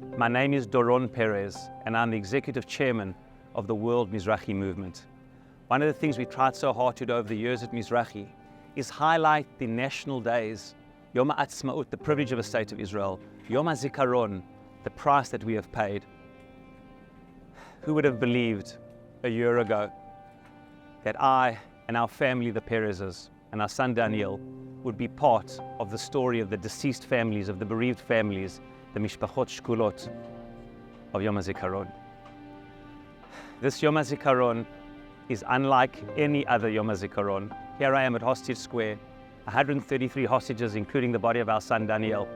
My name is Doron Perez, and I'm the executive chairman of the World Mizrachi movement. One of the things we tried so hard to do over the years at Mizrachi is highlight the national days, Yom HaAtzmaut, the privilege of a state of Israel, Yom HaZikaron, the price that we have paid. Who would have believed a year ago that I and our family, the Perezes, and our son Daniel, would be part of the story of the deceased families, of the bereaved families, the mishpachot shkulot of Yom HaZikaron. This Yom HaZikaron is unlike any other Yom HaZikaron. Here I am at Hostage Square, 133 hostages, including the body of our son Daniel.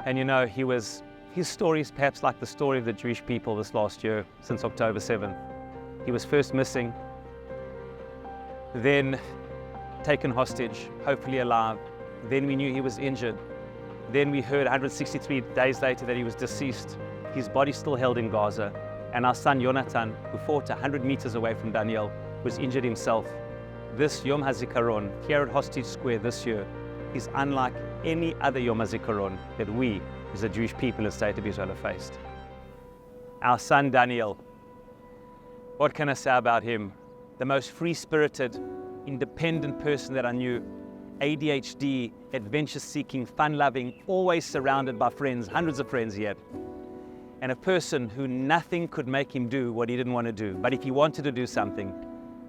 And you know, his story is perhaps like the story of the Jewish people this last year, since October 7th. He was first missing, then taken hostage, hopefully alive. Then we knew he was injured. Then we heard 163 days later that he was deceased. His body still held in Gaza. And our son Yonatan, who fought 100 meters away from Daniel, was injured himself. This Yom HaZikaron here at Hostage Square this year is unlike any other Yom HaZikaron that we, as the Jewish people in the state of Israel, have faced. Our son Daniel, what can I say about him? The most free-spirited, independent person that I knew. ADHD, adventure-seeking, fun-loving, always surrounded by friends, hundreds of friends he had. And a person who nothing could make him do what he didn't want to do. But if he wanted to do something,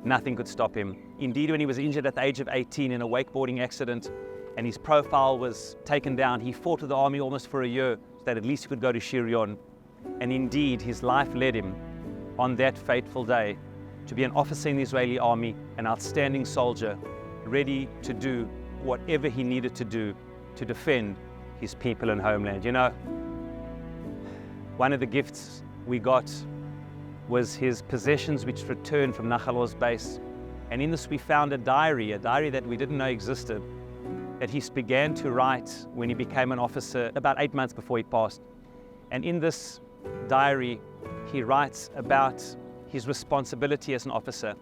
nothing could stop him. Indeed, when he was injured at the age of 18 in a wakeboarding accident and his profile was taken down, he fought with the army almost for a year so that at least he could go to Shirion. And indeed, his life led him on that fateful day to be an officer in the Israeli army, an outstanding soldier, ready to do whatever he needed to do to defend his people and homeland. You know, one of the gifts we got was his possessions which returned from Nachal Oz base. And in this we found a diary that we didn't know existed, that he began to write when he became an officer about 8 months before he passed. And in this diary, he writes about his responsibility as an officer.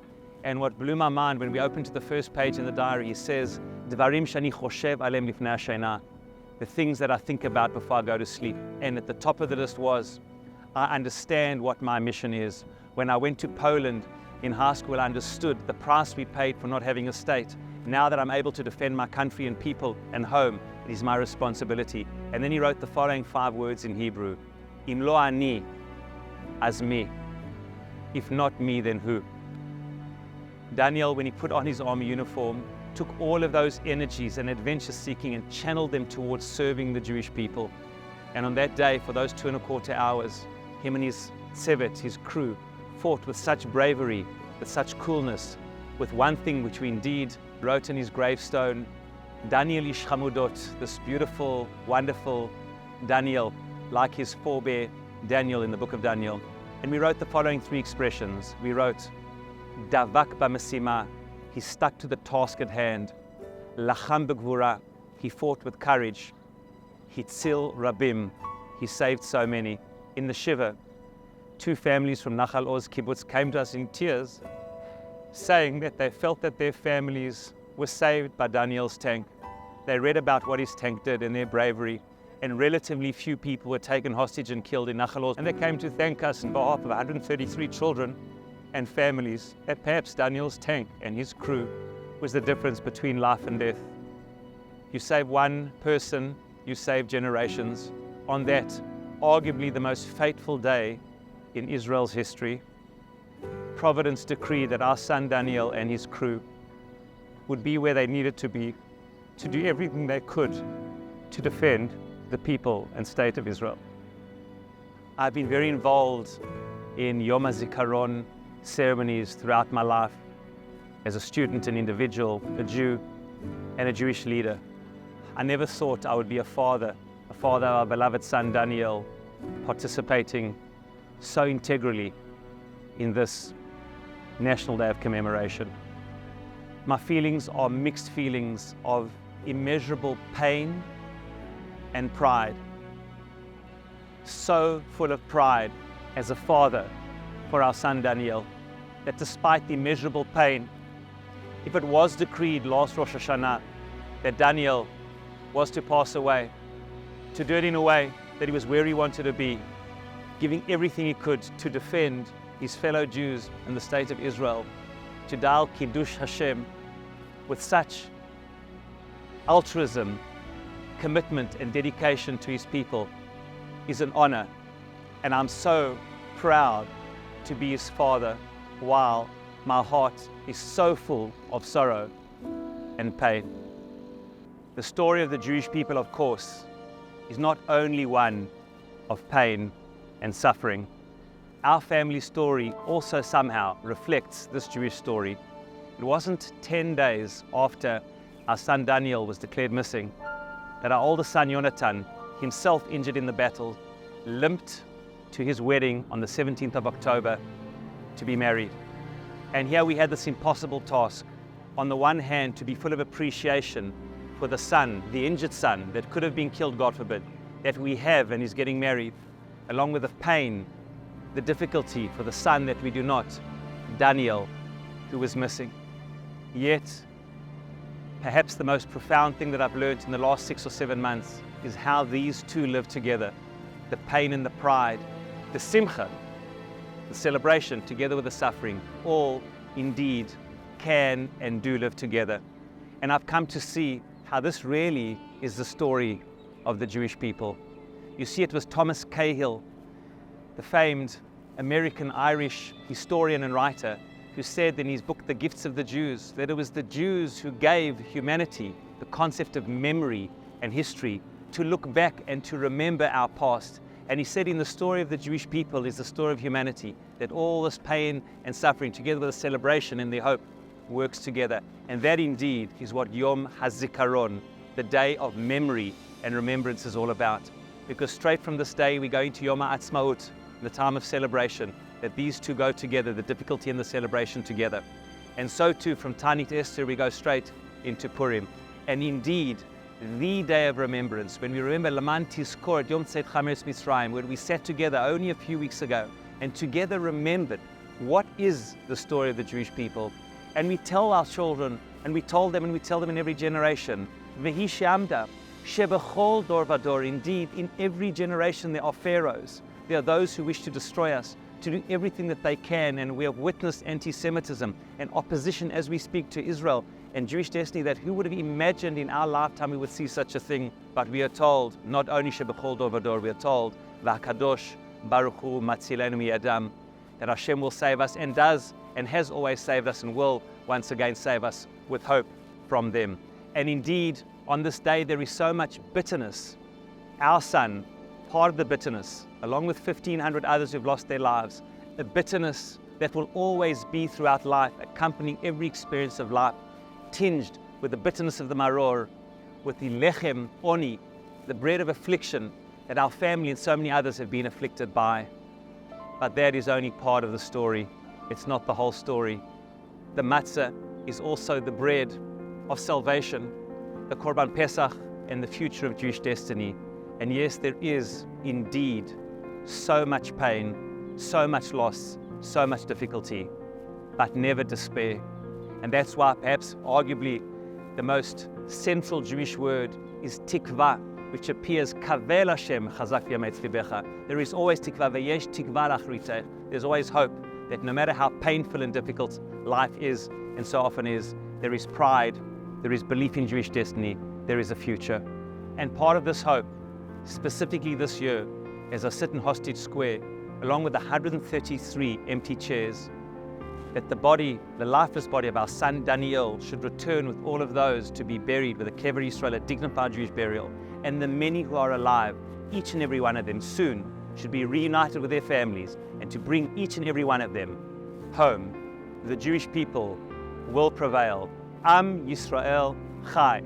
And what blew my mind when we opened to the first page in the diary, he says, Dvarim shani choshev alem lifnei hashena, the things that I think about before I go to sleep. And at the top of the list was, I understand what my mission is. When I went to Poland in high school, I understood the price we paid for not having a state. Now that I'm able to defend my country and people and home, it is my responsibility. And then he wrote the following 5 words in Hebrew, Im lo ani, as me. If not me, then who? Daniel, when he put on his army uniform, took all of those energies and adventure seeking and channeled them towards serving the Jewish people. And on that day, for those 2.25 hours, him and his tzevet, his crew, fought with such bravery, with such coolness, with one thing which we indeed wrote in his gravestone, Daniel ish chamudot, this beautiful, wonderful Daniel, like his forebear Daniel in the book of Daniel. And we wrote the following 3 expressions. We wrote, Davak b'mesima, he stuck to the task at hand. Lacham b'gvura, he fought with courage. Hitzil rabim, he saved so many. In the Shiva, 2 families from Nachal Oz kibbutz came to us in tears, saying that they felt that their families were saved by Daniel's tank. They read about what his tank did and their bravery, and relatively few people were taken hostage and killed in Nachal Oz. And they came to thank us on behalf of 133 children and families that perhaps Daniel's tank and his crew was the difference between life and death. You save one person, you save generations. On that, arguably the most fateful day in Israel's history, Providence decreed that our son Daniel and his crew would be where they needed to be to do everything they could to defend the people and state of Israel. I've been very involved in Yom HaZikaron ceremonies throughout my life as a student, an individual, a Jew, and a Jewish leader. I never thought I would be a father of our beloved son Daniel, participating so integrally in this National Day of Commemoration. My feelings are mixed feelings of immeasurable pain and pride. So full of pride as a father for our son Daniel, that despite the immeasurable pain, if it was decreed last Rosh Hashanah that Daniel was to pass away, to do it in a way that he was where he wanted to be, giving everything he could to defend his fellow Jews and the state of Israel, to dal Kiddush Hashem with such altruism, commitment and dedication to his people is an honor. And I'm so proud to be his father, while my heart is so full of sorrow and pain. The story of the Jewish people, of course, is not only one of pain and suffering. Our family story also somehow reflects this Jewish story. It wasn't 10 days after our son Daniel was declared missing that our oldest son Jonathan, himself injured in the battle, limped to his wedding on the 17th of October to be married. And here we had this impossible task. On the one hand, to be full of appreciation for the son, the injured son that could have been killed, God forbid, that we have and is getting married, along with the pain, the difficulty for the son that we do not, Daniel, who was missing. Yet, perhaps the most profound thing that I've learned in the last 6 or 7 months is how these two live together. The pain and the pride, the simcha, the celebration together with the suffering, all indeed can and do live together. And I've come to see how this really is the story of the Jewish people. You see, it was Thomas Cahill, the famed American-Irish historian and writer, who said in his book, The Gifts of the Jews, that it was the Jews who gave humanity the concept of memory and history, to look back and to remember our past. And he said in the story of the Jewish people is the story of humanity, that all this pain and suffering, together with a celebration and their hope, works together. And that indeed is what Yom HaZikaron, the day of memory and remembrance, is all about. Because straight from this day we go into Yom HaAtzmaut, the time of celebration, that these two go together, the difficulty and the celebration together. And so too from Tanit Esther we go straight into Purim. And indeed, the day of remembrance, when we remember Laman Tizkor at Yom Tzeit Chametz Mitzrayim, where we sat together only a few weeks ago and together remembered what is the story of the Jewish people. And we tell our children, and we told them, and we tell them in every generation, Vehi she'amda, shebechol dor vador, indeed, in every generation there are pharaohs. There are those who wish to destroy us, to do everything that they can, and we have witnessed anti-Semitism and opposition as we speak to Israel and Jewish destiny, that who would have imagined in our lifetime we would see such a thing. But we are told, not only shebechol dor vador, we are told, v'hakadosh baruch hu matzilenu miyadam, that Hashem will save us, and does and has always saved us, and will once again save us with hope from them. And indeed, on this day there is so much bitterness. Our son, part of the bitterness, along with 1,500 others who've lost their lives, a bitterness that will always be throughout life, accompanying every experience of life, tinged with the bitterness of the maror, with the lechem oni, the bread of affliction that our family and so many others have been afflicted by. But that is only part of the story. It's not the whole story. The matzah is also the bread of salvation, the Korban Pesach, and the future of Jewish destiny. And yes, there is indeed so much pain, so much loss, so much difficulty, but never despair. And that's why perhaps arguably the most central Jewish word is tikva, which appears kavel Hashem chazak v'yametz libecha. There is always tikva, v'yesh tikva lachritech. There's always hope that no matter how painful and difficult life is, and so often is, there is pride, there is belief in Jewish destiny, there is a future. And part of this hope, specifically this year, as I sit in Hostage Square, along with 133 empty chairs, that the body, the lifeless body of our son Daniel, should return with all of those to be buried with a kever Yisrael, a dignified Jewish burial. And the many who are alive, each and every one of them soon should be reunited with their families, and to bring each and every one of them home. The Jewish people will prevail. Am Yisrael Chai.